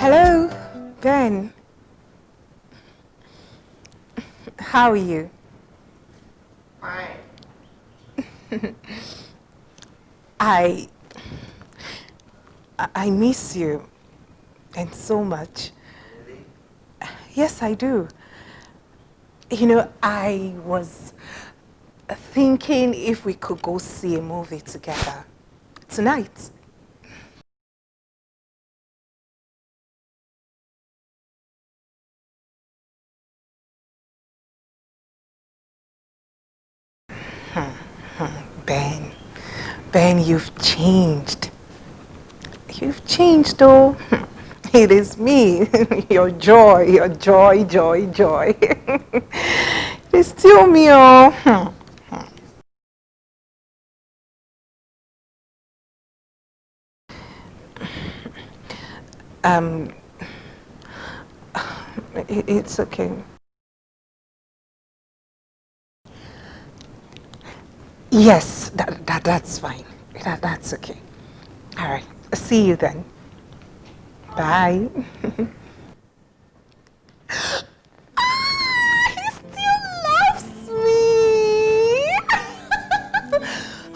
Hello, Ben. How are you? Fine. I miss you, and so much. Really? Yes, I do. You know, I was thinking if we could go see a movie together tonight. Ben, you've changed. You've changed, though. It is me, your joy, joy. It's still me, oh. Um, it's okay. Yes, that's fine. That's okay. All right. See you then. Bye. He still loves me.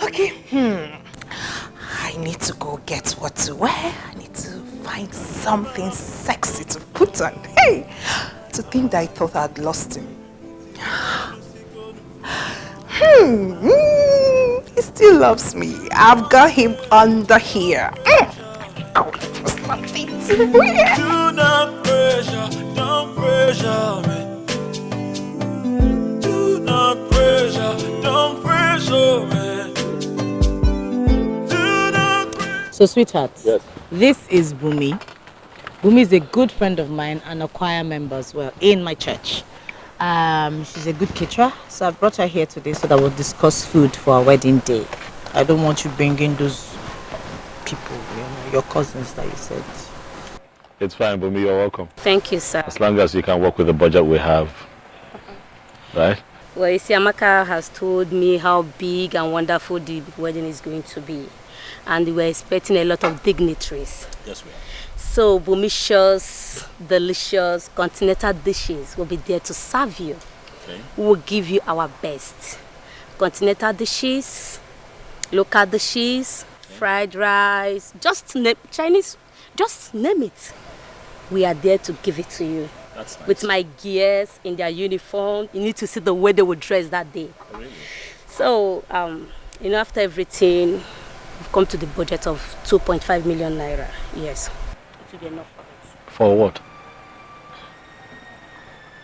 Okay. I need to go get what to wear. I need to find something sexy to put on. Hey, to think that I thought I'd lost him. He still loves me. I've got him under here. Go look for something to wear. Do not pressure, don't pressure me. Do not pressure, don't pressure me. Do not pressure. So, sweetheart, yes. This is Bumi. Bumi is a good friend of mine and a choir member as well in my church. She's a good caterer, so I've brought her here today so that we'll discuss food for our wedding day. I don't want you bringing those people, you know, your cousins that you said. It's fine, Bumi, you're welcome. Thank you, sir. As long as you can work with the budget we have. Right? Well, you see, Amaka has told me how big and wonderful the wedding is going to be. And we're expecting a lot of dignitaries. Yes, we are. So, Bumish's delicious continental dishes will be there to serve you. Okay. We will give you our best. Continental dishes, local dishes, fried rice, just name Chinese, just name it. We are there to give it to you. That's nice. With my gears in their uniform. You need to see the way they will dress that day. Oh, really? So, you know, after everything, we've come to the budget of 2.5 million naira. Yes. It will be enough for it. For what?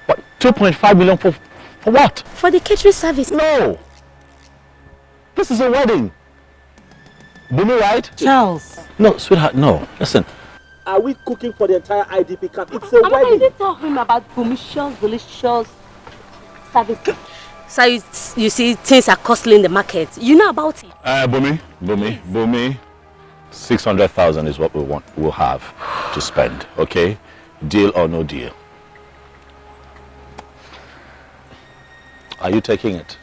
What? 2.5 million for what? For the catering service. No! This is a wedding. Bumi, right? Charles. No, sweetheart, no. Listen. Are we cooking for the entire IDP camp? It's a Amaka, wedding. you didn't tell him about Bumish's delicious services. So you see, things are costly in the market. You know about it. Bumi. 600,000 is what we'll have to spend, okay? Deal or no deal? Are you taking it?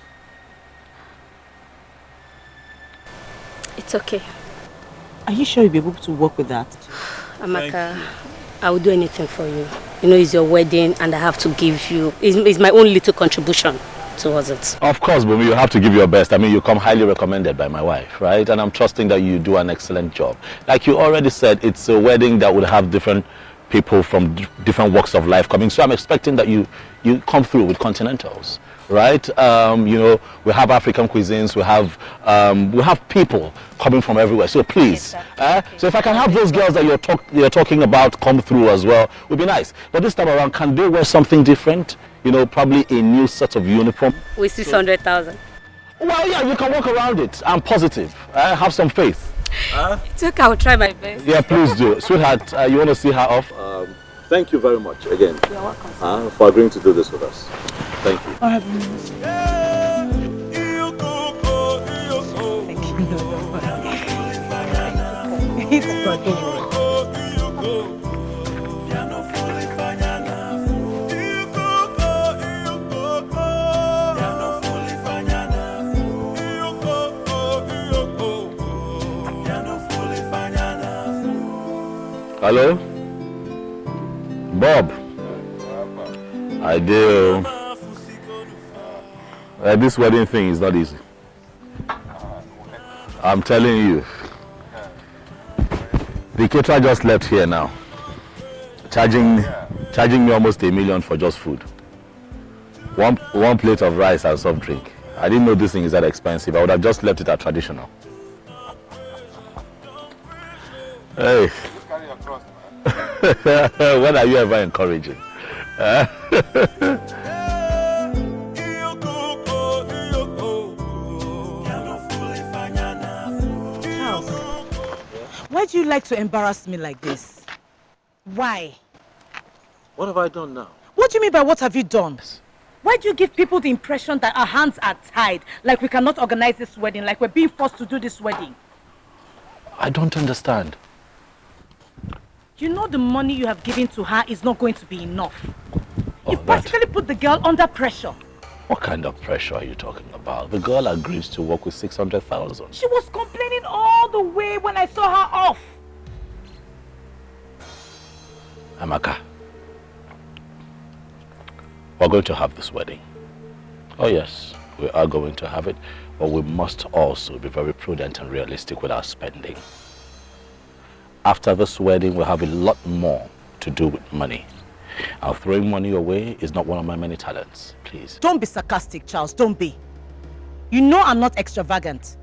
It's okay. Are you sure you'll be able to work with that? Amaka, I will do anything for you. You know, it's your wedding and I have to give you, it's my own little contribution towards it. Of course, Bumi, you have to give your best. I mean, you come highly recommended by my wife, right? And I'm trusting that you do an excellent job. Like you already said, it's a wedding that would have different people from different walks of life coming. So I'm expecting that you come through with continentals, right? You know, we have African cuisines, we have people coming from everywhere. So please, so if I can have those girls that you're talking about come through as well, would be nice. But this time around, can they wear something different? You know, probably a new set of uniform. With 600,000. Well, yeah, you can work around it. I'm positive. Have some faith. It's okay, I will try my best. Yeah, please do. Sweetheart, you want to see her off? Thank you very much again. You're welcome. For agreeing to do this with us. Thank you. Thank you. It's good. Hello? Bob. I do. This wedding thing is not easy. I'm telling you. The caterer just left here now. Charging me almost $1 million for just food. One plate of rice and soft drink. I didn't know this thing is that expensive. I would have just left it at traditional. Hey. When are you ever encouraging? Charles, why do you like to embarrass me like this? Why? What have I done now? What do you mean by what have you done? Why do you give people the impression that our hands are tied, like we cannot organize this wedding, like we're being forced to do this wedding? I don't understand. You know the money you have given to her is not going to be enough. You've practically put the girl under pressure. What kind of pressure are you talking about? The girl agrees to work with 600,000. She was complaining all the way when I saw her off. Amaka, we're going to have this wedding. Oh yes, we are going to have it, but we must also be very prudent and realistic with our spending. After this wedding, we'll have a lot more to do with money. Now, throwing money away is not one of my many talents, please. Don't be sarcastic, Charles, don't be. You know I'm not extravagant.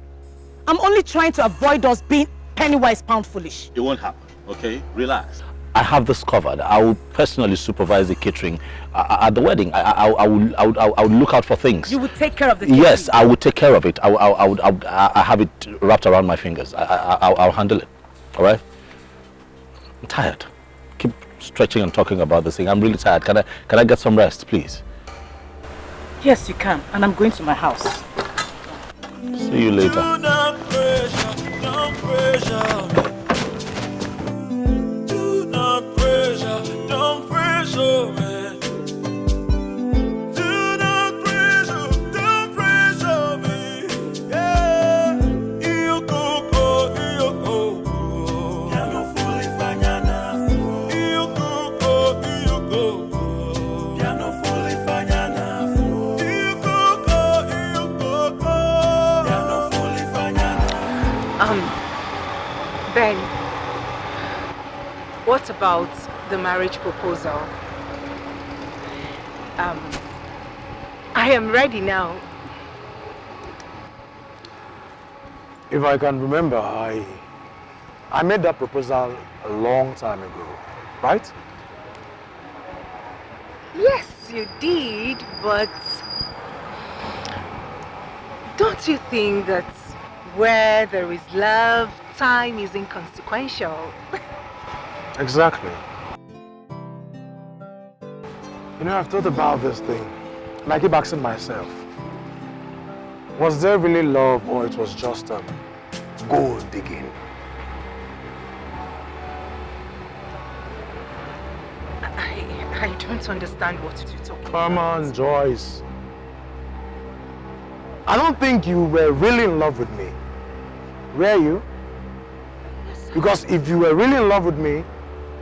I'm only trying to avoid us being penny-wise, pound-foolish. It won't happen, okay? Relax. I have this covered. I will personally supervise the catering at the wedding. I will look out for things. You would take care of the catering? Yes, I will take care of it. I have it wrapped around my fingers. I'll handle it. All right? I'm tired. Keep stretching and talking about this thing. I'm really tired. Can I get some rest, please? Yes, you can. And I'm going to my house. See you later. Do not pressure, don't pressure me. Do not pressure, don't pressure me. Do not pressure, don't pressure me. Yeah, you go. Piano fully fanyana. You go. Piano fully fanyana. You go. Piano fully fanyana. Ben, what about the marriage proposal? I am ready now. If I can remember, I made that proposal a long time ago, right? Yes, you did, but don't you think that where there is love, time is inconsequential? Exactly. You know, I've thought about this thing, and I keep asking myself, was there really love, or it was just gold digging? I don't understand what you're talking Come about. on, Joyce. I don't think you were really in love with me. Were you? Because if you were really in love with me,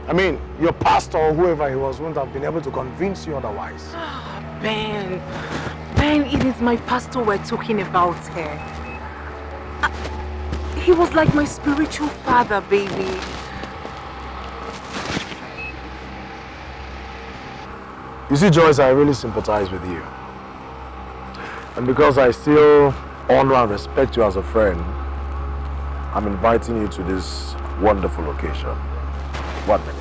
I mean, your pastor or whoever he was wouldn't have been able to convince you otherwise. Ben, it is my pastor we're talking about here. He was like my spiritual father, baby. You see, Joyce, I really sympathize with you. And because I still honor and respect you as a friend, I'm inviting you to this wonderful occasion. 1 minute.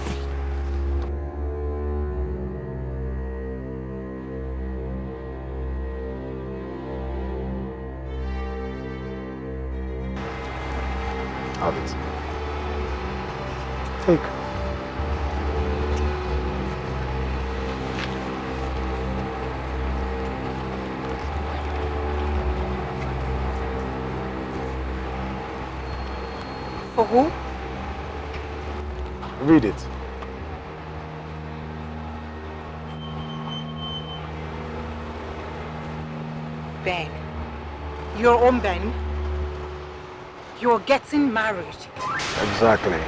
Have it. Take. For who? Read it. Ben. Your own Ben. You're getting married. Exactly.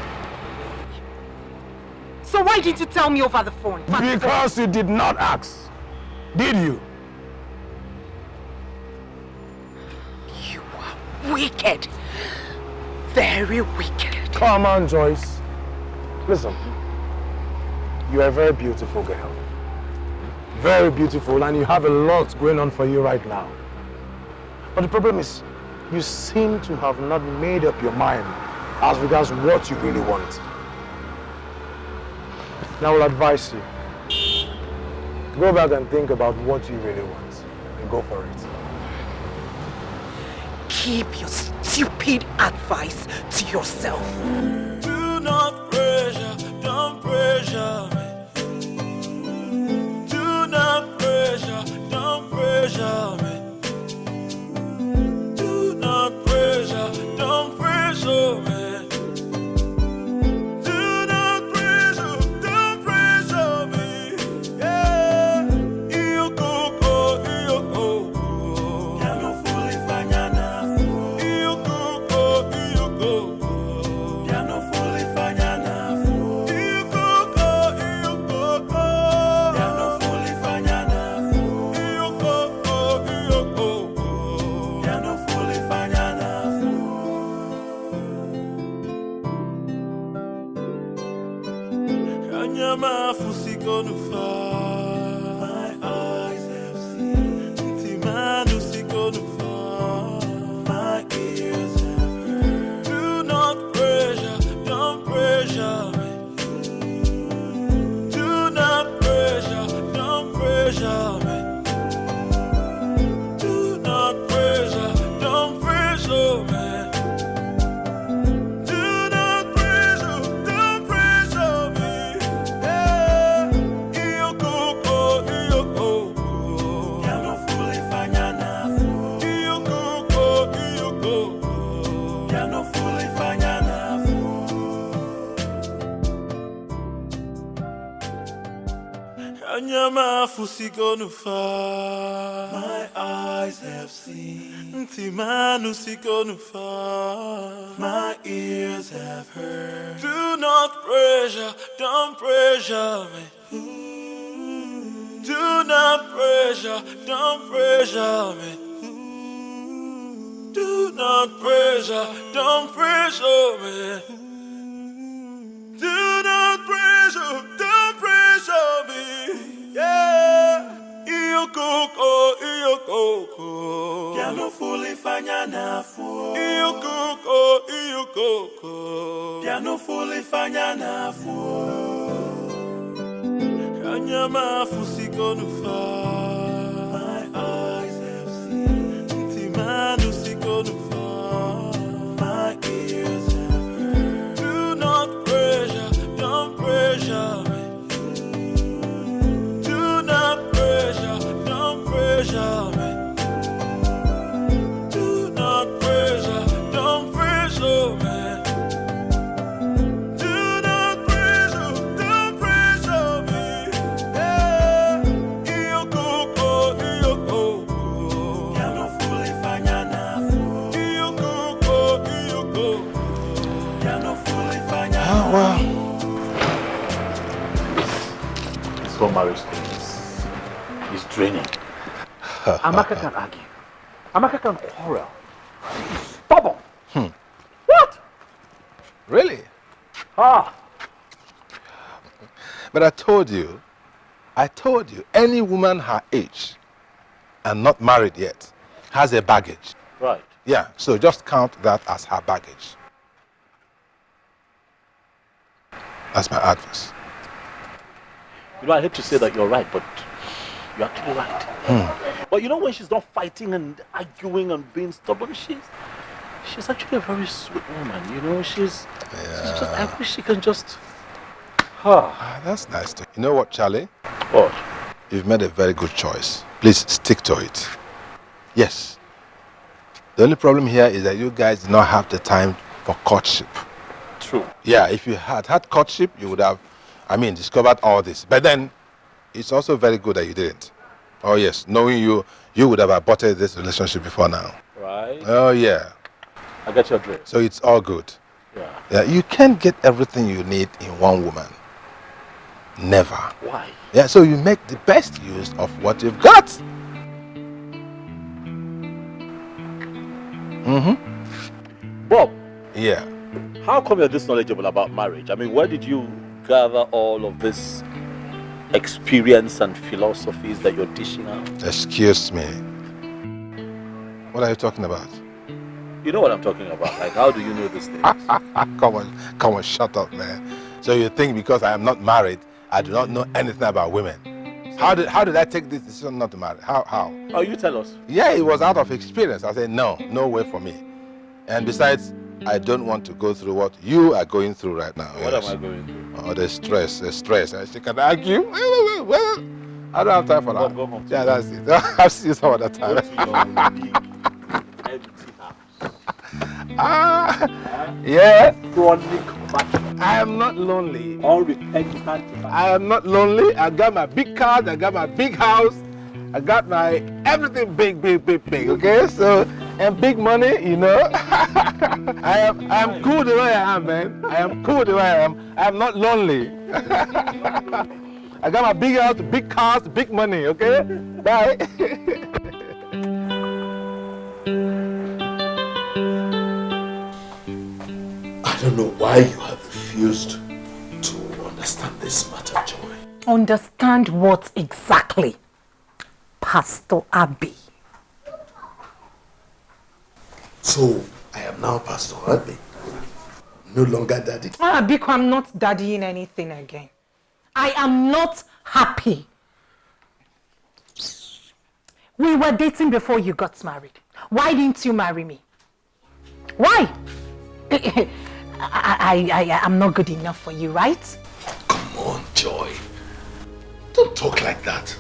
So So why didn't you tell me over the phone? Because you did not ask. Did you? You are wicked. Very wicked. Come on, Joyce. Listen. You are a very beautiful girl. Very beautiful, and you have a lot going on for you right now. But the problem is, you seem to have not made up your mind as regards what you really want. Now I will advise you. Go back and think about what you really want and go for it. Keep your stupid advice to yourself. Do not pressure, don't pressure me. Do not pressure, don't pressure me. Do not pressure, don't pressure me. My eyes have seen. My ears have heard. Do not pressure, don't pressure me. Do not pressure, don't pressure me. Do not pressure, don't pressure me. My eyes have seen. My ears have heard. Do not pressure, don't pressure me. Do not pressure, don't pressure me. Do not pressure, don't pressure me. Do not pressure, don't pressure me. Yeah, iyo koko. Piano fully fanya na fu. Iyo koko. Piano fully fanya na fu. Kanyama fusiko nufa. My eyes have seen. Timanu siko nufa. My ears have heard. Do not pressure, don't pressure me. Pressure me. Do not pressure, don't pressure me. Do not pressure, don't pressure me. Yeah, iyo koko. Piano fully fanya na fu. Iyo koko. Piano fully fanya na fu. Well. This whole marriage thing is draining. Amaka can argue. Amaka can quarrel. She's stubborn. What? Really? Ah. But I told you, any woman her age and not married yet has a baggage. Right. Yeah, so just count that as her baggage. That's my advice. You know, I hate to say that you're right, but you're actually right. But you know, when she's not fighting and arguing and being stubborn, she's actually a very sweet woman. You know, she's just, I wish she can just. That's nice. You know what, Charlie? What? You've made a very good choice. Please stick to it. Yes. The only problem here is that you guys did not have the time for courtship. True. Yeah, if you had courtship, you would have, discovered all this. But then, it's also very good that you didn't. Oh yes, knowing you would have aborted this relationship before now. Right. Oh yeah. I get your drift. So it's all good. Yeah. Yeah, you can't get everything you need in one woman. Never. Why? Yeah, so you make the best use of what you've got. Bob, Yeah. how come you're this knowledgeable about marriage? I mean, where did you gather all of this experience and philosophies that you're dishing out? Excuse me. What are you talking about? You know what I'm talking about. Like, how do you know these things? Come on, shut up, man. So you think because I am not married, I do not know anything about women? How did I take this decision not to marry? How? Oh, you tell us. Yeah, it was out of experience. I said, no way for me. And besides, I don't want to go through what you are going through right now. What yes. am I going through? Oh, the stress. And she can argue. Well, I don't have time for that. Go home. Yeah, that's it. I'll see you some other time. Yeah. Chronic battle. I am not lonely. Unrepentant. I am not lonely. I got my big cars. I got my big house. I got my everything big. Okay, so and big money, you know. I am cool the way I am, man. I am cool the way I am. I am not lonely. I got my big house, big cars, big money. Okay, bye. I don't know why you have refused to understand this matter, Joy. Understand what exactly, Pastor Abby? So, I am now Pastor Abby. No longer daddy. Biko, I'm not daddying anything again. I am not happy. We were dating before you got married. Why didn't you marry me? Why? I'm not good enough for you, right? Come on, Joy. Don't talk like that.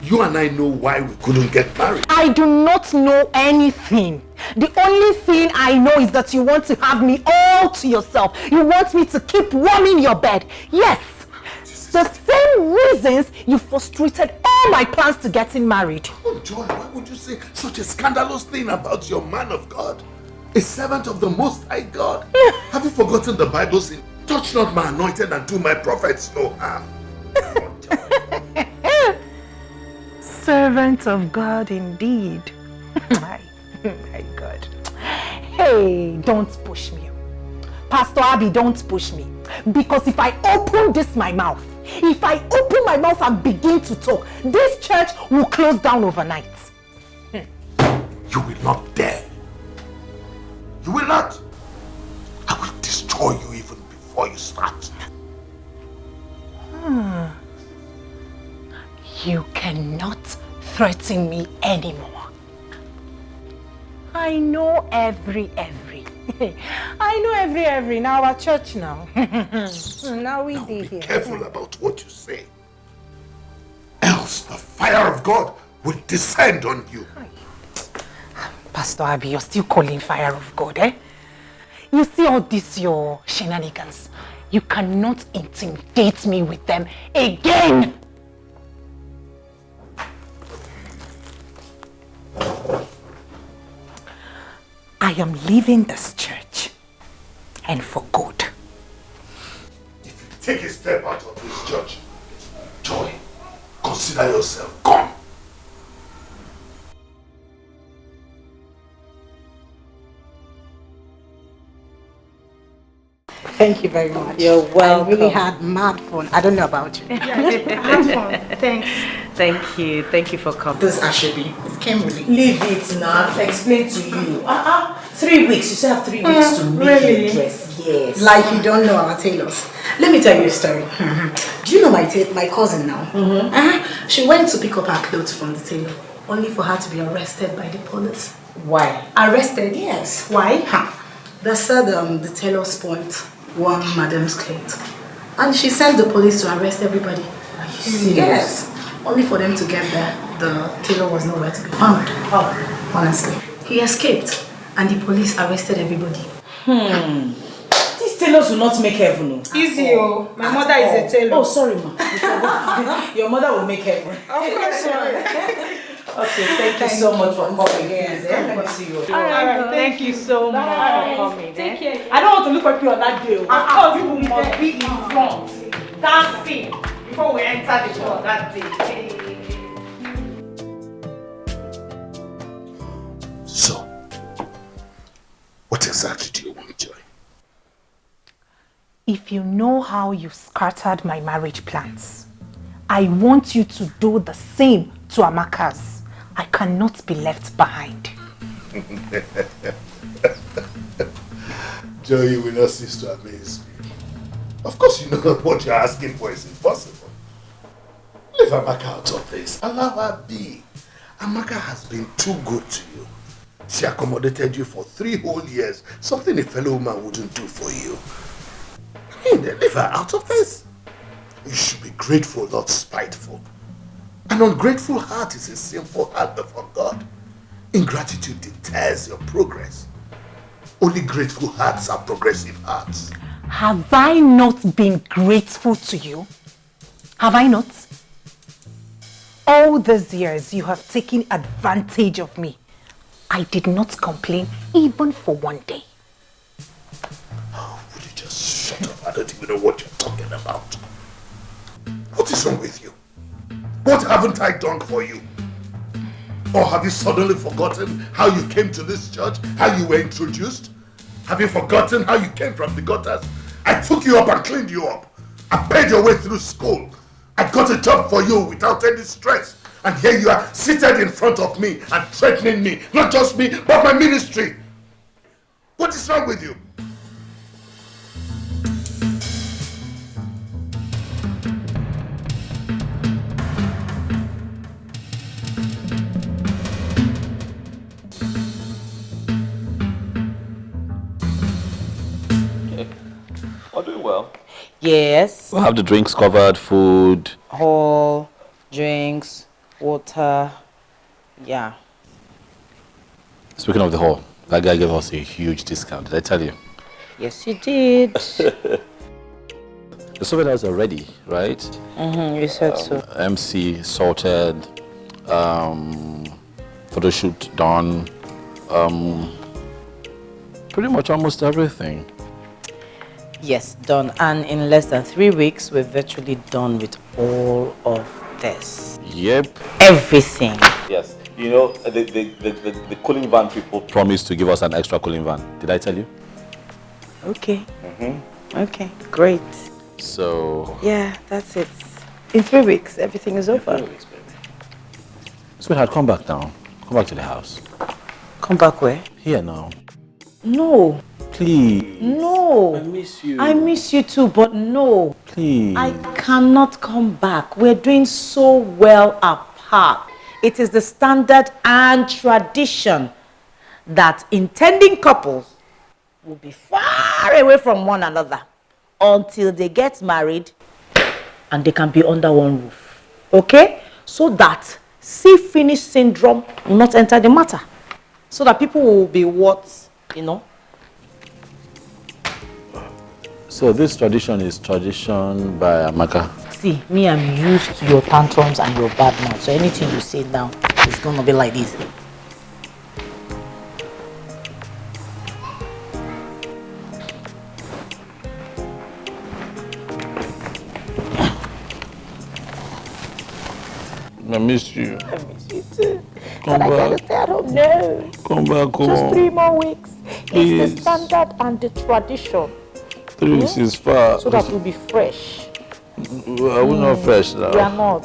You and I know why we couldn't get married. I do not know anything. The only thing I know is that you want to have me all to yourself. You want me to keep warming your bed. Yes. The same reasons you frustrated all my plans to getting married. Oh, Joy, why would you say such a scandalous thing about your man of God? A servant of the Most High God. Have you forgotten the Bible saying, touch not my anointed and do my prophets no harm? Servant of God indeed. my God. Hey, don't push me. Pastor Abby, don't push me. Because if I open my mouth and begin to talk, this church will close down overnight. You will not dare. You will not. I will destroy you even before you start. You cannot threaten me anymore. I know every. I know every. Now our church now. Now we be here. Be careful about what you say. Else the fire of God will descend on you. Pastor Abby, you're still calling fire of God, eh? You see all this, your shenanigans. You cannot intimidate me with them again. I am leaving this church, and for good. If you take a step out of this church, Joy, consider yourself gone. Thank you very much. You're welcome. I really had mad fun. I don't know about you. Yeah, have fun. Thanks. Thank you. Thank you for coming. This Ashebi, it came really. Leave it now. I've explained to you. 3 weeks. You still have 3 weeks to make your dress. Yes. Like you don't know our tailors. Let me tell you a story. Do you know my cousin now? She went to pick up her clothes from the tailor, only for her to be arrested by the police. Why? Arrested? Yes. Why? They said the tailor spoiled one madam's clothes, and she sent the police to arrest everybody. Are you serious? Yes. Only for them to get there, the tailor was nowhere to be found. Honestly. He escaped, and the police arrested everybody. These tailors will not make heaven. Easy, oh. My mother is a tailor. Oh, sorry, ma. Your mother will make heaven. Of course, Okay, thank you so much for coming. Let me see you. All right, thank you so much for coming. Take care. I don't want to look at you on that day. You must be in front. Dancing. before we enter the hall that day. So, what exactly do you want, Joy? If you know how you scattered my marriage plans, I want you to do the same to Amaka's. I cannot be left behind. Joy, you will not cease to amaze me. Of course you know that what you're asking for is impossible. Leave Amaka out of this. Allow her be. Amaka has been too good to you. She accommodated you for 3 whole years, something a fellow woman wouldn't do for you. I mean, leave her out of this. You should be grateful, not spiteful. An ungrateful heart is a sinful heart before God. Ingratitude deters your progress. Only grateful hearts are progressive hearts. Have I not been grateful to you? Have I not? All these years you have taken advantage of me. I did not complain even for one day. Oh, would you just shut up? I don't even know what you're talking about. What is wrong with you? What haven't I done for you? Or have you suddenly forgotten how you came to this church? How you were introduced? Have you forgotten how you came from the gutters? I took you up and cleaned you up. I paid your way through school. I got a job for you without any stress. And here you are seated in front of me and threatening me. Not just me, but my ministry. What is wrong with you? We're doing well. Yes. We'll have the drinks covered, food. Hall, drinks, water. Yeah. Speaking of the hall, that guy gave us a huge discount. Did I tell you? Yes, you did. The souvenirs are ready, right? You said so. MC sorted, photo shoot done, pretty much almost everything. Yes, done. And in less than 3 weeks, we're virtually done with all of this. Yep. Everything. Yes. You know, the cooling van people promised to give us an extra cooling van. Did I tell you? Okay. Okay, great. So... Yeah, that's it. In 3 weeks, everything is over. 3 weeks, baby. Sweetheart, come back now. Come back to the house. Come back where? Here now. No. Please. No. I miss you. I miss you too, but no. Please. I cannot come back. We're doing so well apart. It is the standard and tradition that intending couples will be far away from one another until they get married and they can be under one roof. Okay? So that see-finish syndrome will not enter the matter. So that people will be what, you know? So this tradition is tradition by Amaka. See, me, I'm used to your tantrums and your bad mouth. So anything you say now is gonna be like this. I miss you. I miss you too. Come but I back. gotta stay at home. No. Come back home. Just 3 more weeks. Please. It's the standard and the tradition. 3 weeks is far. So that we'll be fresh. Are we not fresh now? We are not.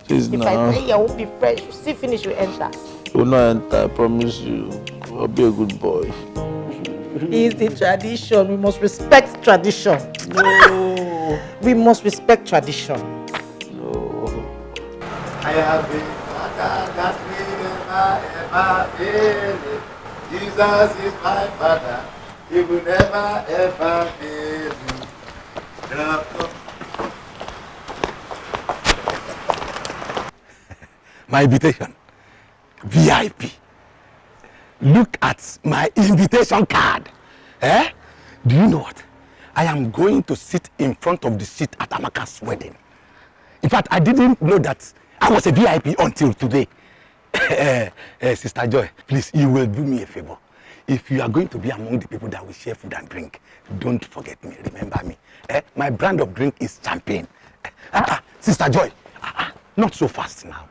Please If now. I say I won't be fresh, you see finish, you enter. We'll not enter, I promise you. I'll be a good boy. It's the tradition. We must respect tradition. No. We must respect tradition. No. I have been father that will never ever fail me. Jesus is my father. He will never ever fail me. My invitation, VIP. Look at my invitation card. Eh? Do you know what? I am going to sit in front of the seat at Amaka's wedding. In fact, I didn't know that I was a VIP until today. Sister Joy, please, you will do me a favor. If you are going to be among the people that will share food and drink, don't forget me, remember me. My brand of drink is champagne. Sister Joy, not so fast now.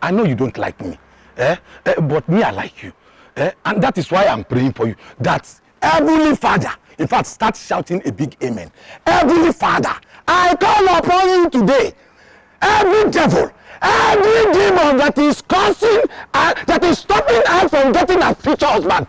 I know you don't like me, but me, I like you. And that is why I'm praying for you. That Heavenly Father, in fact, start shouting a big amen. Heavenly Father, I call upon you today. Every devil, every demon that is causing, that is stopping us from getting a future husband,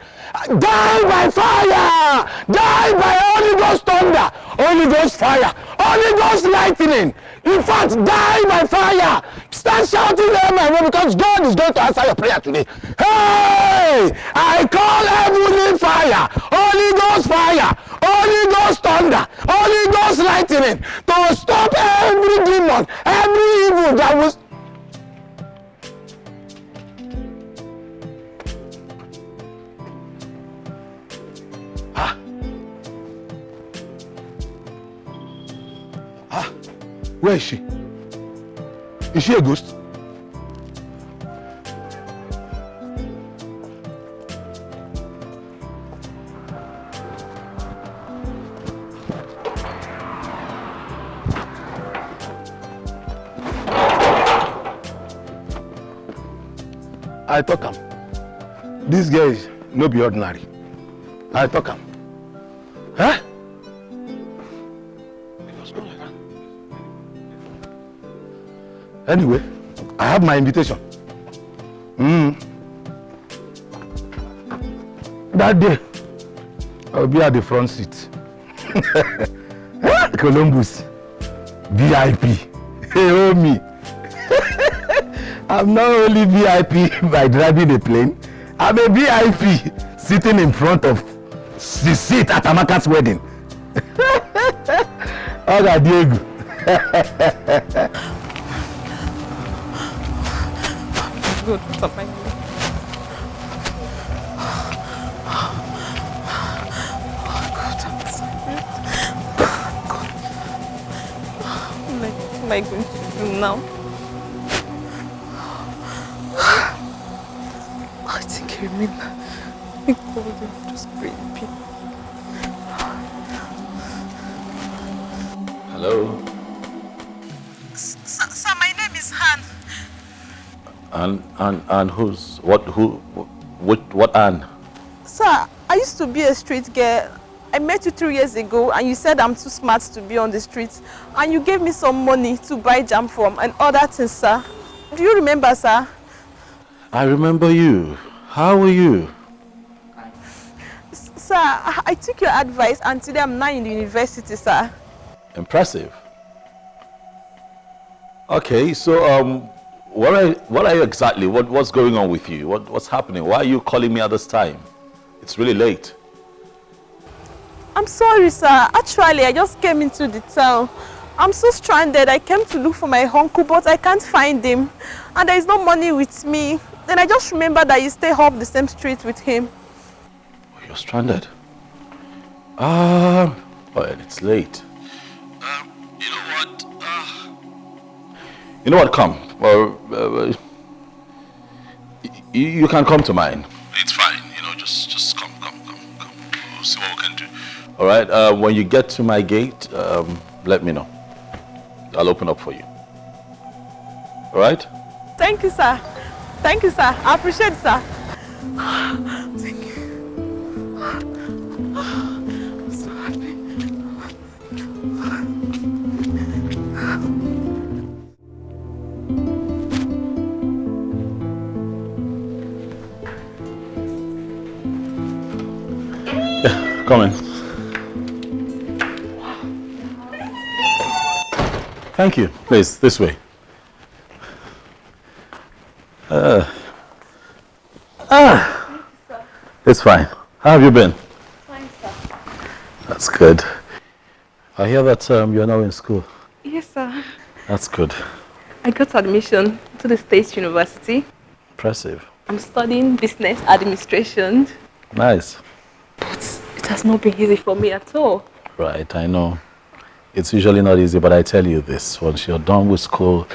die by fire, die by Holy Ghost thunder, Holy Ghost fire, Holy Ghost lightning. In fact, die by fire. Start shouting amen because God is going to answer your prayer today. Hey, I call heavenly fire, Holy Ghost fire, Holy Ghost thunder, Holy Ghost lightning to stop every demon, every evil that was. Where is she? Is she a ghost? I talk am. This girl is no be ordinary. I talk am. Huh? Anyway, I have my invitation. That day, I'll be at the front seat. Columbus, VIP. Hey, oh me. I'm not only VIP by driving a plane, I'm a VIP sitting in front of the seat at Amaka's wedding. Oga Diego. Good, stop my What am I going to do now? I think I remember. Just breathe. Hello? Sir, my name is Han. And who's what Anne? Sir, I used to be a street girl. I met you 3 years ago and you said I'm too smart to be on the streets. And you gave me some money to buy jam from and other things, sir. Do you remember, sir? I remember you. How are you? Sir, I took your advice and today I'm now in the university, sir. Impressive. Okay, so what are you exactly? What's going on with you? What's happening? Why are you calling me at this time? It's really late. I'm sorry, sir. Actually, I just came into the town. I'm so stranded. I came to look for my uncle, but I can't find him. And there is no money with me. Then I just remember that you stay up the same street with him. Oh, you're stranded? Well, it's late. You know what? Come. Well, you can come to mine. It's fine. Just come. We'll see what we can do. All right. When you get to my gate, let me know. I'll open up for you. All right? Thank you, sir. Thank you, sir. I appreciate it, sir. Thank you. I'm so happy. Yeah, come in. Thank you. Please, this way. It's fine. How have you been? Fine, sir. That's good. I hear that you're now in school. Yes, sir. That's good. I got admission to the State University. Impressive. I'm studying business administration. Nice. But it has not been easy for me at all. Right, I know. It's usually not easy, but I tell you this. Once you're done with school,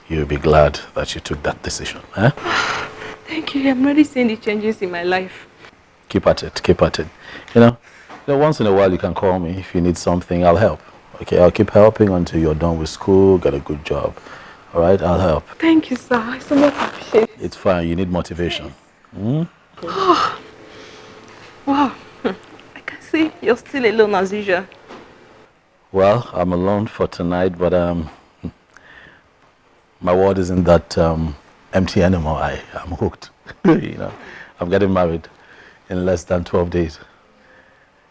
you'll be glad that you took that decision. Eh? Thank you. I'm already seeing the changes in my life. Keep at it. Keep at it. You know, once in a while you can call me if you need something. I'll help. Okay, I'll keep helping until you're done with school, get a good job. All right, I'll help. Thank you, sir. I so much appreciate it. It's fine. You need motivation. Oh, wow. I can see you're still alone as usual. Well, I'm alone for tonight, but my word isn't that empty anymore. I'm hooked. You know, I'm getting married in less than 12 days.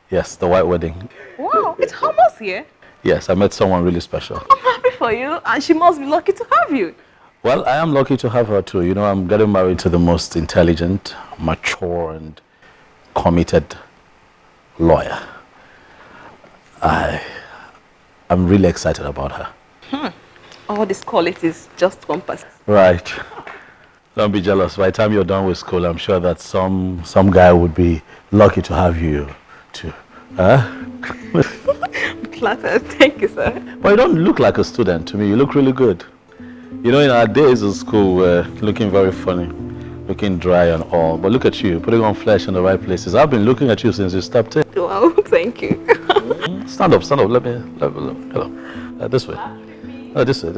Yes, the white wedding. Wow, it's almost here. Yes, I met someone really special. I'm happy for you, and she must be lucky to have you. Well, I am lucky to have her too. You know, I'm getting married to the most intelligent, mature, and committed lawyer. I'm really excited about her. All these qualities just one person. Right. Don't be jealous. By the time you're done with school, I'm sure that some guy would be lucky to have you too. Huh? I'm flattered. Thank you, sir. But you don't look like a student to me. You look really good. You know, in our days of school, we're looking very funny, looking dry and all. But look at you, putting on flesh in the right places. I've been looking at you since you stepped in. Wow, thank you. Stand up, stand up. Let me hello. This way. This way.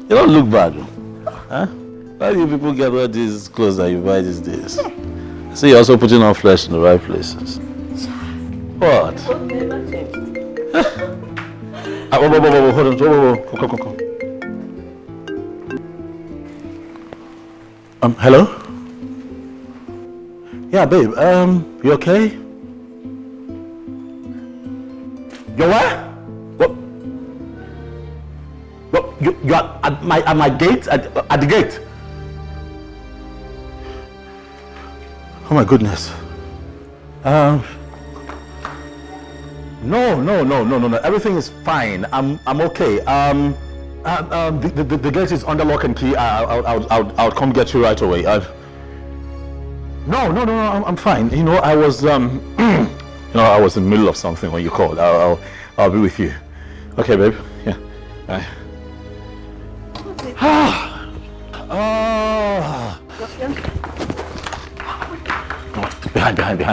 You don't look bad. Huh? Why do you people get all these clothes that you buy these days? See, you're also putting on flesh in the right places. What? Hold on. Come. Hello? Yeah, babe, you okay? You what? You are at my gate, at the gate. Oh my goodness. No. Everything is fine. I'm okay. The gate is under lock and key. I'll come get you right away. No. I'm fine. You know, I was I was in the middle of something when you called. I'll be with you. Okay, babe. Yeah. Bye. Behind.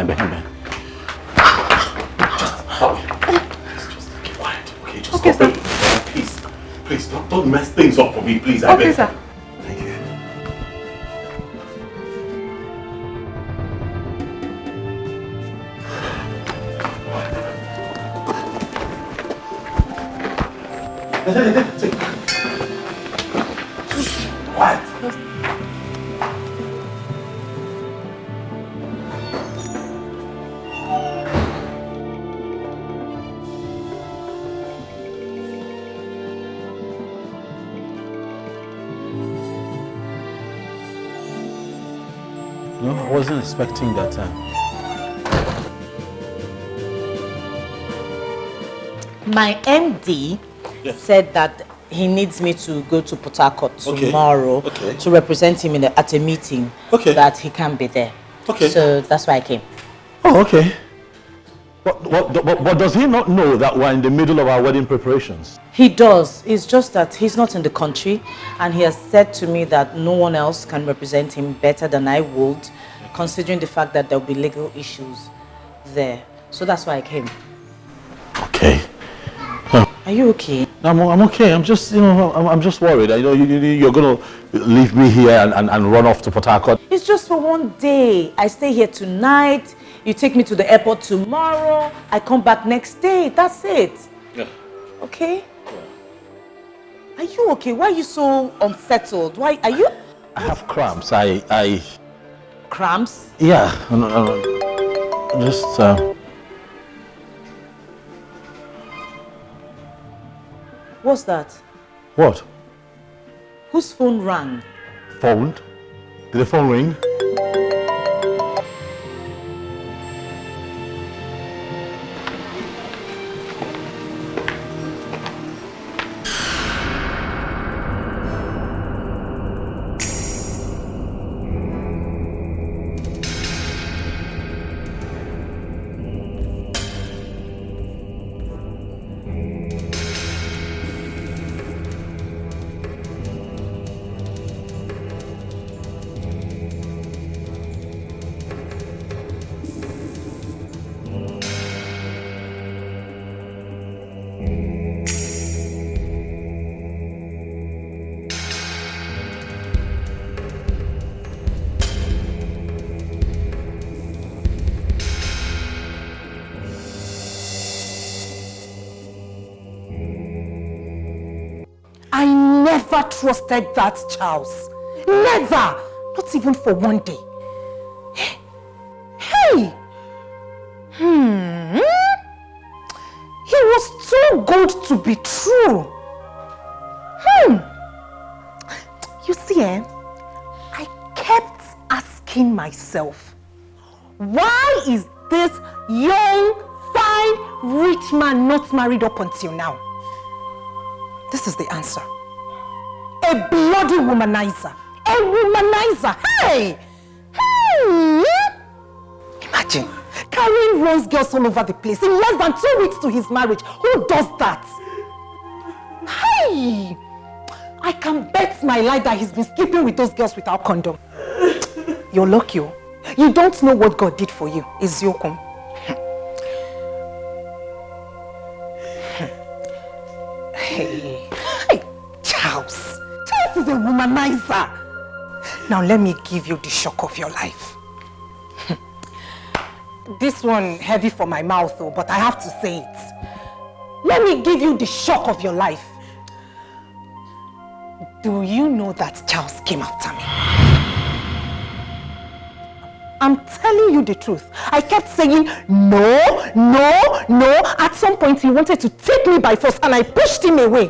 Just keep quiet, okay? Just okay, sir. Please, don't mess things up for me, please. I beg. Sir. Thank you. Quiet. No, I wasn't expecting that. My MD said that he needs me to go to Port Harcourt tomorrow to represent him at a meeting that he can't be there. Okay. So that's why I came. Oh, okay. But does he not know that we're in the middle of our wedding preparations? He does. It's just that he's not in the country, and he has said to me that no one else can represent him better than I would, considering the fact that there'll be legal issues there. So that's why I came. Okay. Are you okay? I'm okay. I'm just, I'm just worried. I know you're gonna leave me here and run off to Port Harcourt. It's just for one day. I stay here tonight. You take me to the airport tomorrow. I come back next day. That's it. Yeah. Okay? Yeah. Are you okay? Why are you so unsettled? Why are you? I have cramps. Cramps? Yeah. Just. What's that? What? Whose phone rang? Phone? Did the phone ring? I never trusted that Charles. Never! Not even for one day. Hey! He was too good to be true. You see, I kept asking myself, why is this young, fine, rich man not married up until now? This is the answer. A bloody womanizer. A womanizer. Hey! Imagine carrying Ron's girls all over the place in less than 2 weeks to his marriage. Who does that? Hey! I can bet my life that he's been sleeping with those girls without condom. You're lucky. You don't know what God did for you. Eziokum. Hey, Charles. Charles is a womanizer. Now let me give you the shock of your life. This one heavy for my mouth though, but I have to say it. Let me give you the shock of your life. Do you know that Charles came after me? I'm telling you the truth. I kept saying no, no, no. At some point he wanted to take me by force and I pushed him away.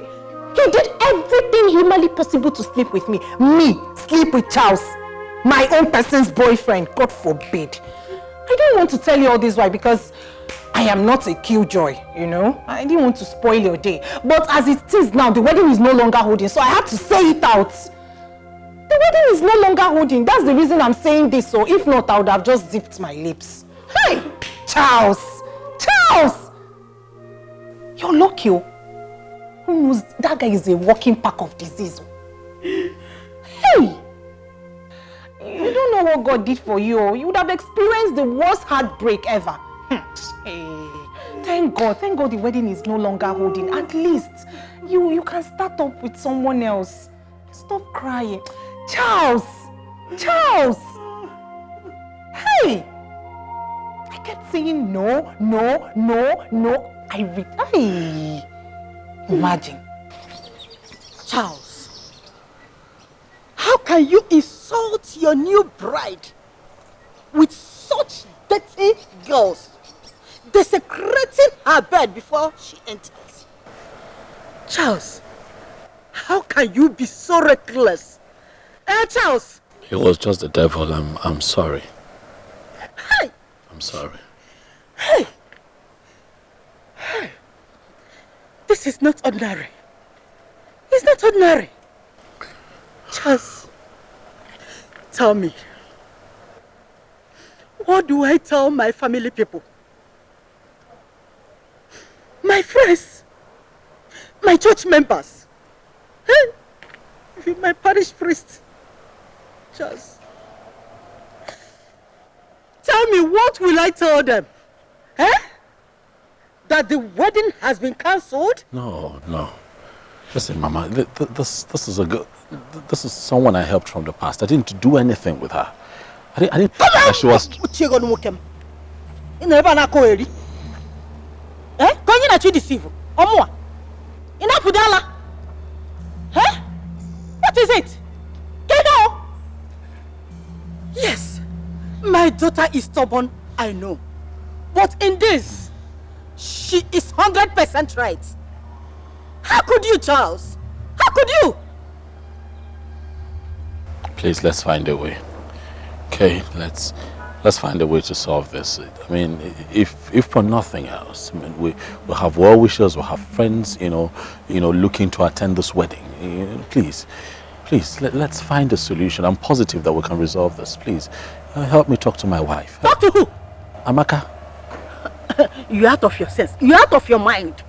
He did everything humanly possible to sleep with me. Me, sleep with Charles. My own person's boyfriend, God forbid. I don't want to tell you all this why, because I am not a killjoy, you know. I didn't want to spoil your day. But as it is now, the wedding is no longer holding, so I had to say it out. The wedding is no longer holding. That's the reason I'm saying this. So if not, I would have just zipped my lips. Hey, Charles! Charles! You're lucky. Who knows? That guy is a walking pack of disease. Hey! You don't know what God did for you. You would have experienced the worst heartbreak ever. Hey, thank God the wedding is no longer holding. At least you can start up with someone else. Stop crying. Charles! Charles! Hey! I kept saying no, no, no, no. Hey! Imagine. Charles, how can you insult your new bride with such dirty girls, desecrating her bed before she enters? Charles, how can you be so reckless? Charles! It was just the devil. I'm sorry. Hey! I'm sorry. Hey! Hey! This is not ordinary. It's not ordinary. Charles, tell me, what do I tell my family people? My friends? My church members? Hey? My parish priest? Charles, tell me, what will I tell them? That the wedding has been cancelled? No. Listen, Mama, this is a good. This is someone I helped from the past. I didn't do anything with her. I didn't. Come on! She was. You never know Koeri. Can you not deceive? Omwa. Ina pudala. What is it? Keno. Yes, my daughter is stubborn, I know. But in this, she is 100% right. How could you, Charles? How could you? Please, let's find a way. Okay, let's find a way to solve this. I mean, if for nothing else, I mean, we'll have well wishers, we'll have friends, you know, looking to attend this wedding. Please, let's find a solution. I'm positive that we can resolve this. Please, help me talk to my wife. Talk to who? Amaka. You're out of your sense. You're out of your mind.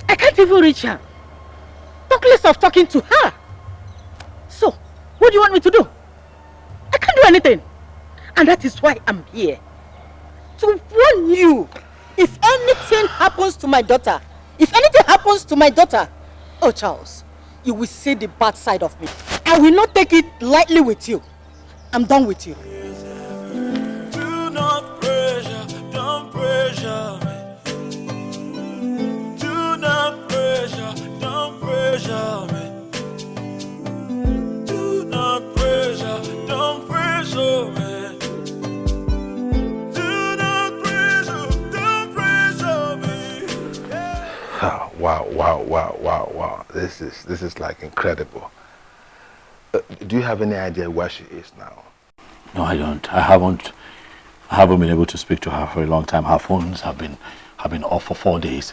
I can't even reach her. Talk less of talking to her. So, what do you want me to do? I can't do anything. And that is why I'm here. To warn you. If anything happens to my daughter, oh Charles, you will see the bad side of me. I will not take it lightly with you. I'm done with you. Do not pressure, don't pressure me. Do not pressure, don't pressure me. Wow, this is like incredible. Do you have any idea where she is now? No, I don't. I haven't been able to speak to her for a long time. Her phones have been off for 4 days.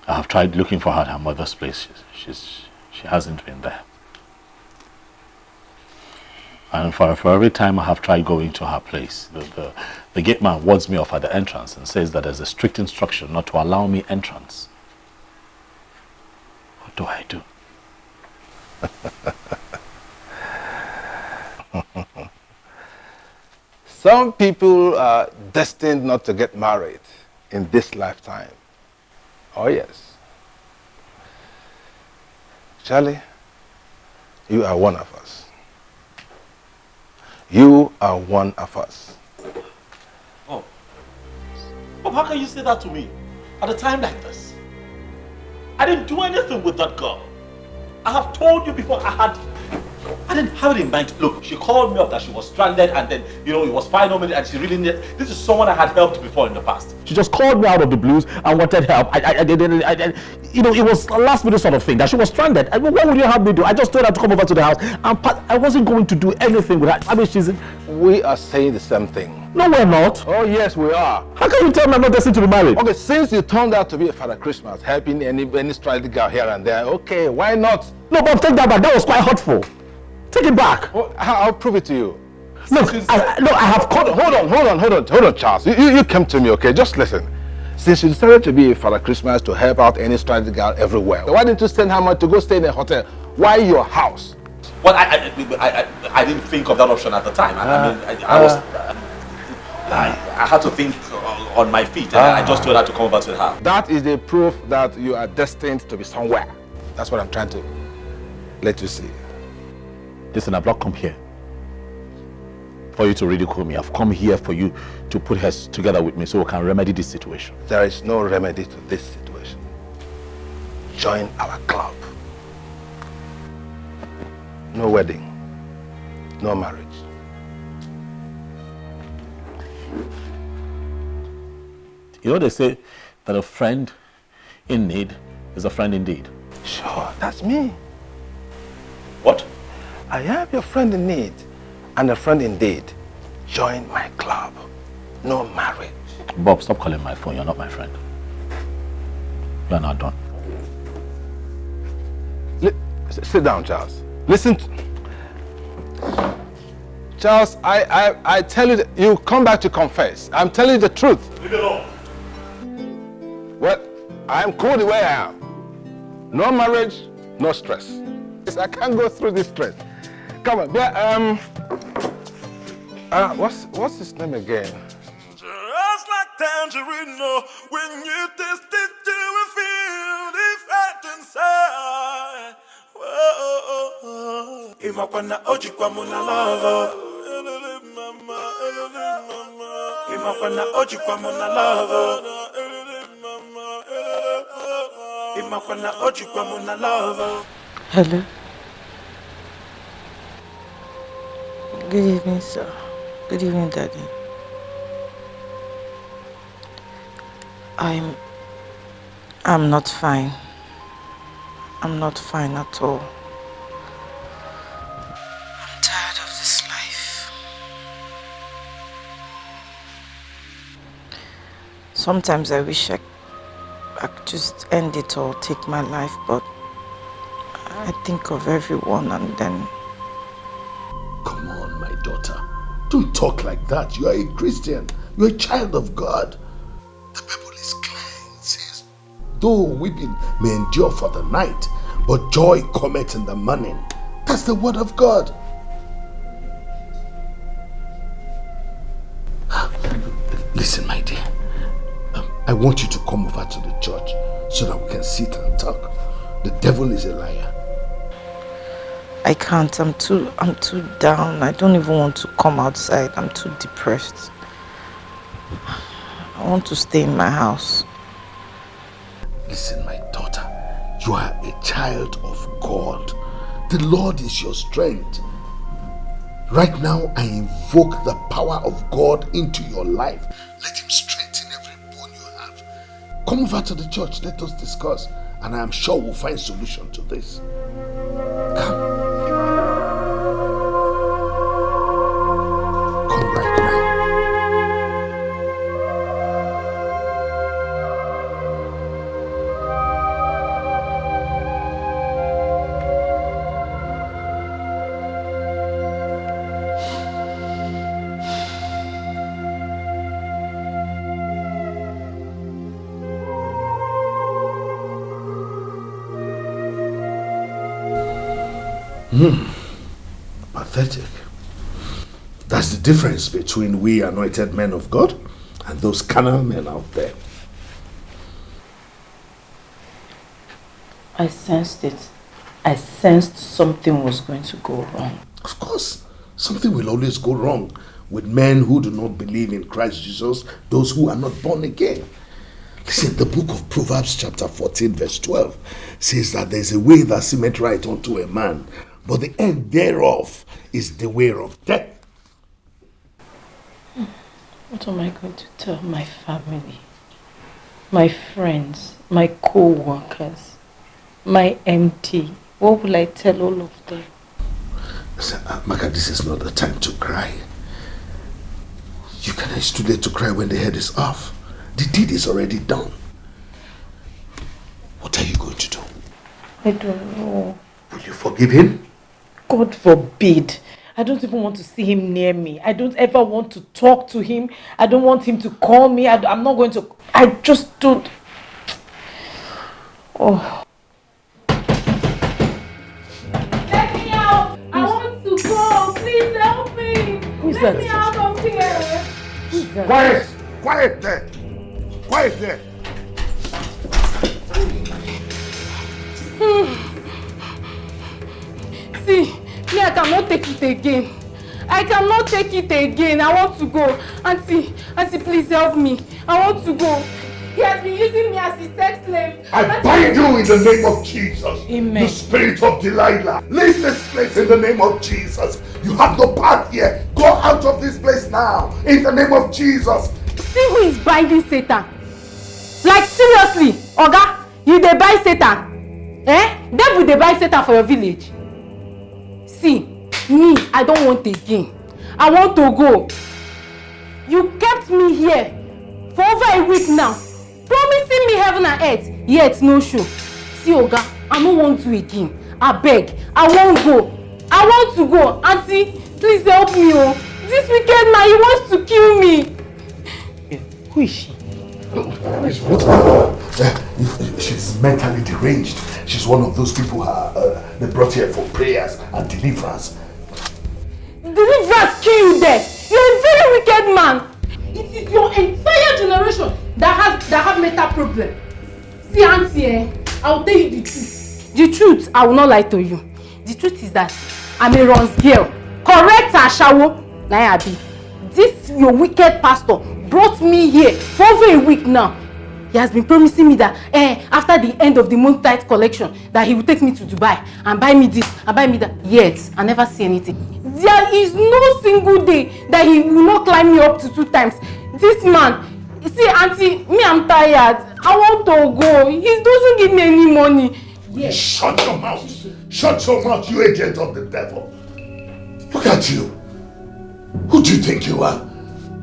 I have tried looking for her at her mother's place. She hasn't been there. And for every time I have tried going to her place, the gate man wards me off at the entrance and says that there's a strict instruction not to allow me entrance. What do I do? Some people are destined not to get married in this lifetime. Oh yes. Charlie, you are one of us. You are one of us. Oh. Bob, how can you say that to me at a time like this? I didn't do anything with that girl. I have told you before I didn't have it in mind. Look, she called me up that she was stranded and then, it was 5 minutes and she really needed, this is someone I had helped before in the past. She just called me out of the blues and wanted help. It was a last minute sort of thing that she was stranded. What would you have me do? I just told her to come over to the house and I wasn't going to do anything with her. I mean, we are saying the same thing. No, we're not. Oh yes, we are. How can you tell me I'm not destined to be married? Okay, since you turned out to be a Father Christmas, helping any stranded girl here and there, okay, why not? No, but take that back. That was quite hurtful. Take it back. Well, I'll prove it to you. Look, I have called. Hold on, Charles. You came to me, okay? Just listen. Since you decided to be a Father Christmas to help out any stranded girl everywhere, why didn't you send her money to go stay in a hotel? Why your house? Well, I didn't think of that option at the time. I had to think on my feet, and I just told her to come over to the house. That is the proof that you are destined to be somewhere. That's what I'm trying to let you see. Listen, I've not come here for you to ridicule me. I've come here for you to put heads together with me so we can remedy this situation. There is no remedy to this situation. Join our club. No wedding. No marriage. They say that a friend in need is a friend indeed. Sure, that's me. What? I am your friend in need and a friend indeed. Join my club. No marriage. Bob, stop calling my phone. You're not my friend. You're not done. Sit down, Charles. Listen. Charles, I tell you, you come back to confess. I'm telling you the truth. Leave it alone. Well, I'm cool the way I am. No marriage, no stress. I can't go through this stress. Come on, what's his name again? Just like tangerine, no. When you taste it, you will feel it right inside. Whoa. Imakwana oji kwa muna lava. Imakwana oji kwa muna lava. Imakwana oji kwa muna lava. Hello. Good evening, sir. Good evening, Daddy. I'm not fine. I'm not fine at all. I'm tired of this life. Sometimes I wish I could just end it all, take my life, but I think of everyone and then... Come on, my daughter. Don't talk like that. You are a Christian. You are a child of God. The Bible is clear. It says, though weeping may endure for the night, but joy cometh in the morning. That's the word of God. Listen, my dear. I want you to come over to the church so that we can sit and talk. The devil is a liar. I can't. I'm too down. I don't even want to come outside. I'm too depressed. I want to stay in my house. Listen, my daughter. You are a child of God. The Lord is your strength. Right now, I invoke the power of God into your life. Let Him strengthen every bone you have. Come over to the church. Let us discuss and I am sure we'll find solution to this. Come. Come right now. Pathetic. That's the difference between we anointed men of God and those carnal men out there. I sensed it. I sensed something was going to go wrong. Of course, something will always go wrong with men who do not believe in Christ Jesus, those who are not born again. Listen, the book of Proverbs chapter 14 verse 12 says that there is a way that seemeth right unto a man, but the end thereof is the way of death. What am I going to tell my family, my friends, my co-workers, my MD? What will I tell all of them? Listen, Maka, this is not the time to cry. You can it's too late to cry when the head is off. The deed is already done. What are you going to do? I don't know. Will you forgive him? God forbid. I don't even want to see him near me. I don't ever want to talk to him. I don't want him to call me. I'm not going to... I just don't... Oh. Let me out! I want to go! Please help me! Let me out of here! Quiet! Quiet there! Quiet there! See, me, I cannot take it again. I cannot take it again. I want to go. Auntie, please help me. I want to go. He has been using me as his sex slave. I bind you in the name of Jesus. Amen. The spirit of Delilah. Leave this place in the name of Jesus. You have no part here. Go out of this place now. In the name of Jesus. See who is binding Satan. Like seriously, Oga, you dey buy Satan. Devil dey buy Satan for your village. See, me, I don't want again. I want to go. You kept me here for over a week now, promising me heaven and earth, yet no show. See, Oga, I don't want to again. I beg, I won't go. I want to go. Auntie, please help me. Oh. This wicked man, he wants to kill me. Who is she? She's mentally deranged. She's one of those people they brought here for prayers and deliverance. Deliverance kill you there. You're a very wicked man. It is your entire generation that have mental problem. See, Auntie, I'll tell you the truth. The truth, I will not lie to you. The truth is that I'm a runs girl. Correct Ashawo. Nayabi. This your wicked pastor brought me here for over a week now. He has been promising me that after the end of the month tithe collection that he will take me to Dubai and buy me this and buy me that. Yet, I never see anything. There is no single day that he will not climb me up to 2 times. This man, see, Auntie, me, I'm tired. I want to go. He doesn't give me any money. Yes. Shut your mouth. Shut your mouth, you agent of the devil. Look at you. Who do you think you are?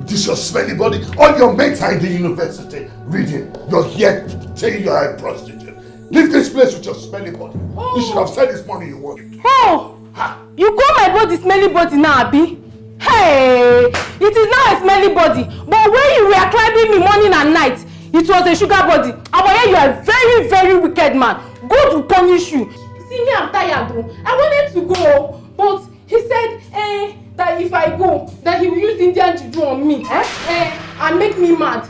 This your smelly body. All your mates are in the university reading. You're here saying you're a prostitute. Leave this place with your smelly body. Oh. You should have said this money you wanted. Oh! Ha. You call my body smelly body now, Abi? Hey! It is now a smelly body. But when you were climbing me morning and night, it was a sugar body. Aboye, you are a very, very wicked man. God will punish you. See me, I'm tired though. I wanted to go, but he said, that if I go, that he will use Indian juju on me, and make me mad.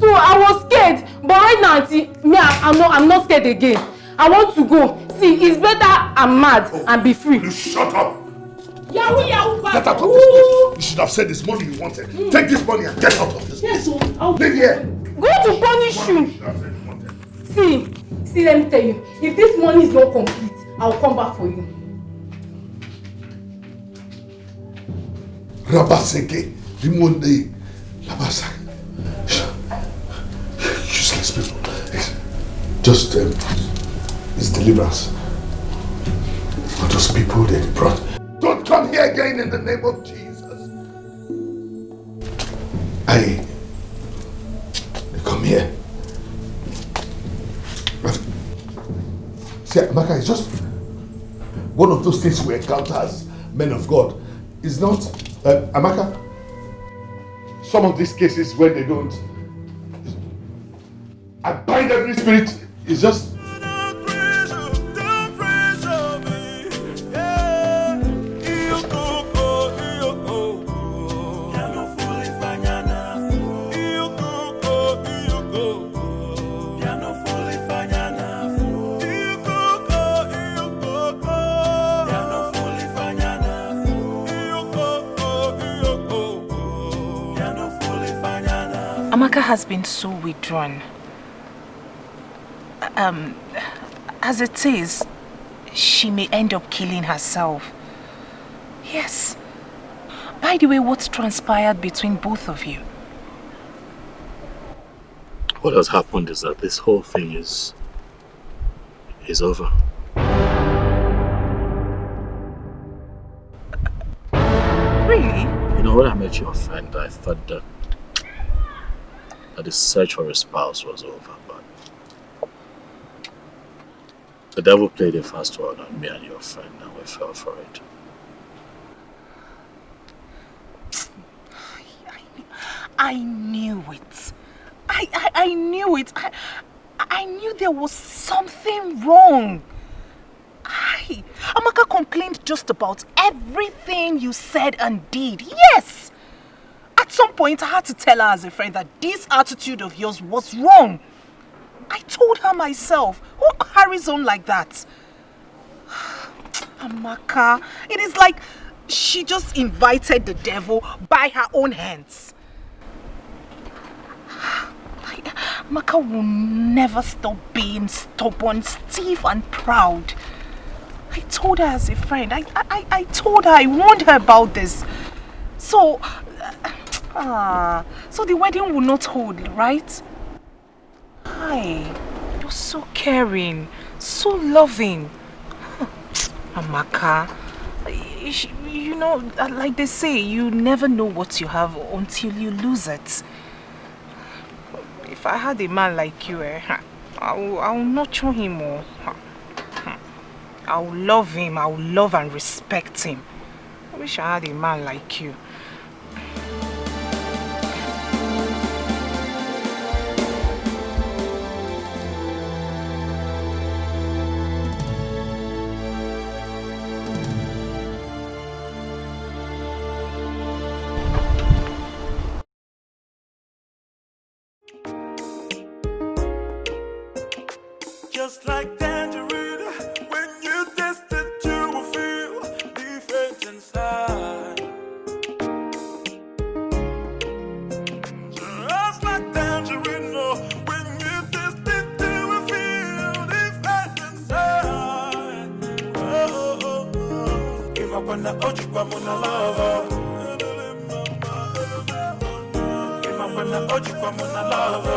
So I was scared, but right now, Auntie, me, I'm not scared again. I want to go. See, it's better I'm mad and be free. You shut up. Yahoo, get out of this place. You should have said this money you wanted. Take this money and get out of this place. Yes, I'll leave here. Go to punish you. See, let me tell you, if this money is not complete, I'll come back for you. Rabaseke, Rimonde, Labasa. Useless people. Just is deliverance. For those people they brought. Don't come here again in the name of Jesus. They come here. See, Amaka, it's just one of those things we encounter as men of God. It's not, Amaka, some of these cases where they don't, I bind every spirit, it's just, Amaka has been so withdrawn. As it is, she may end up killing herself. Yes. By the way, what's transpired between both of you? What has happened is that this whole thing is over. Really? You know, when I met your friend, I thought that the search for a spouse was over, but the devil played a fast one on me and your friend, and we fell for it. I knew it. I knew it. I knew there was something wrong. Amaka complained just about everything you said and did. Yes! At some point, I had to tell her as a friend that this attitude of yours was wrong. I told her myself. Who carries on like that? Amaka, it is like she just invited the devil by her own hands. Amaka will never stop being stubborn, stiff and proud. I told her as a friend. I told her, I warned her about this. So the wedding will not hold, right? You're so caring, so loving. Amaka, you know, like they say, you never know what you have until you lose it. If I had a man like you, I will nurture him more. I will love him, I will love and respect him. I wish I had a man like you. Just like tangerine, when you taste it, you will feel different inside. Just like tangerine, when you taste it, you will feel different inside. Give up on the ojuba muna lava. Give up on the ojuba muna lava.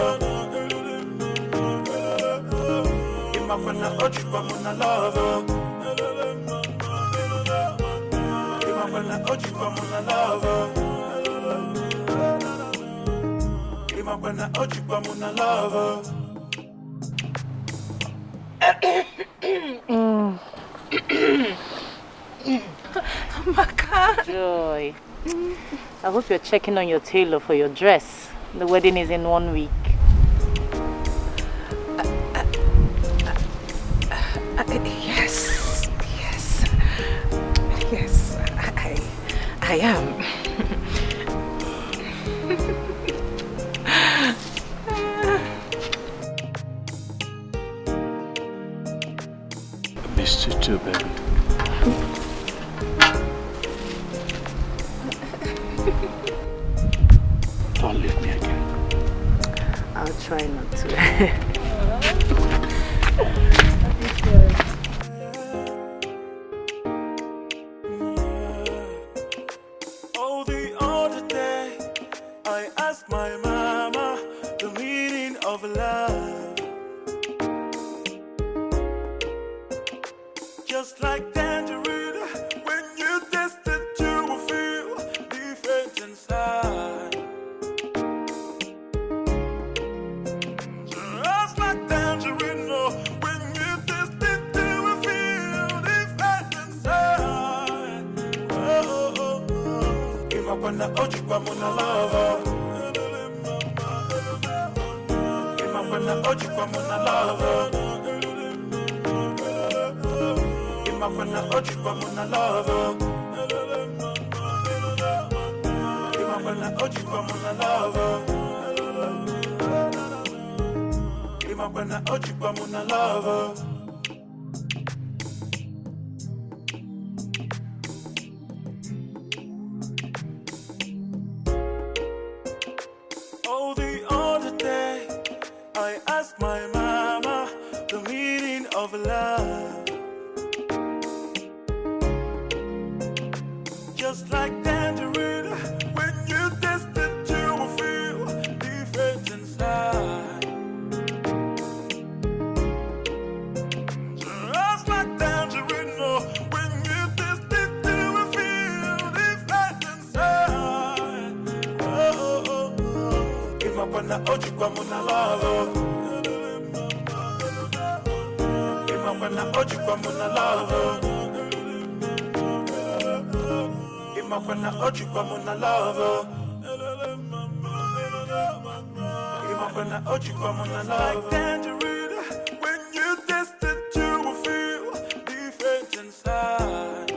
Imagwana ojuba muna lava. Imagwana ojuba muna lava. Imagwana ojuba muna lava. Amaka. Joy. I hope you're checking on your tailor for your dress. The wedding is in 1 week. Yes, I am. I missed you too, baby. Don't leave me again. I'll try not to. Just like tangerine, when you taste it, you will feel different inside. Just like tangerine, oh, when you taste it, you will feel different inside. Oh, oh, oh. Imapana oji kwa muna lava. Imapana oji kwa muna lava. Imapana oji kwa muna lava. Imapana oji kwa muna lava. Imapana oji kwa muna lava. Oh, the other day I asked my mama the meaning of love. Just like tangerine, when you taste it, you will feel different inside. Just like tangerine, oh, when you taste it, you will feel different inside. Oh, oh, oh, oh. Imapana oji kwa muna lava. Imapana oji kwa muna lava. Imapana oji kwa muna lava. Imapana oji kwa muna lava. Like tangerine, when you taste it, you will feel different inside.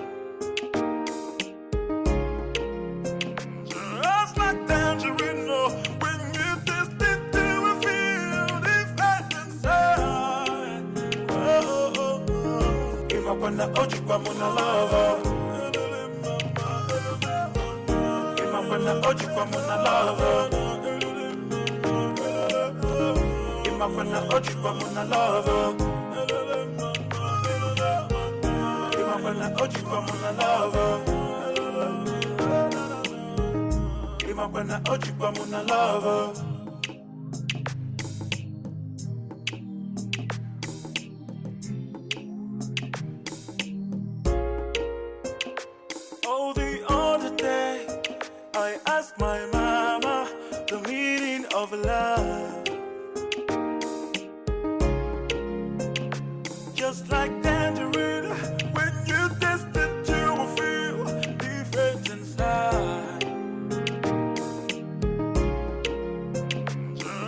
Just like tangerine, oh, when you taste it, you will feel different inside. Oh, oh, oh, oh. Imapana oji kwa muna lava. Imapana oji kwa muna lava. Imapana oji kwa muna lava. Imapana oji kwa muna lava. Imapana oji kwa muna lava. Oh, the other day I asked my mama the meaning of love. Just like tangerine, when you taste it, you will feel different inside.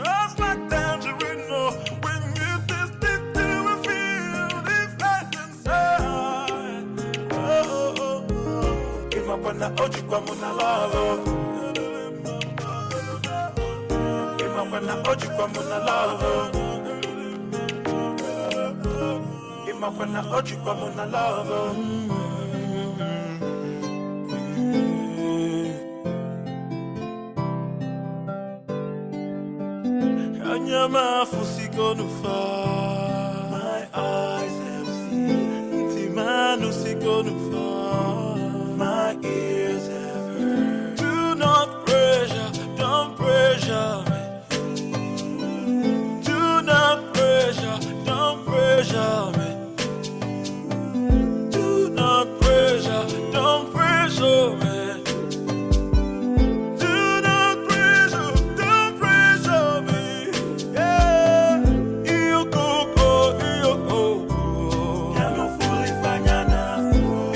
Just like tangerine, oh, when you taste it, you will feel different inside. Oh, oh, oh, oh. Imapana oji kwa muna lava. Imapana oji kwa muna lava. Imapana oji kwa muna lava. Anyama fusiko nufa. My eyes have seen. Timanu siko nufa. My ears have heard. Do not pressure, don't pressure me. Do not pressure, don't pressure me. Do not pressure, don't pressure me. Do not pressure, don't pressure me. Yeah, iyo koko, iyo koko. Ya no fully fanyana.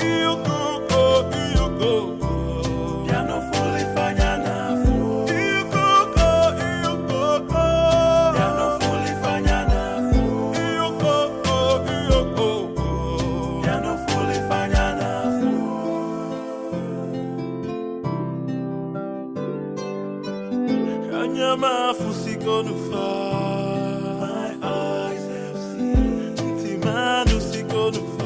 Iyo koko, iyo koko. Ya no fully fanyana. Iyo koko, iyo koko. Ya no fully fanyana. Iyo koko, iyo koko. Ya no fully fanyana. Anyama fusiko nufa. My eyes have seen. Timanu siko nufa.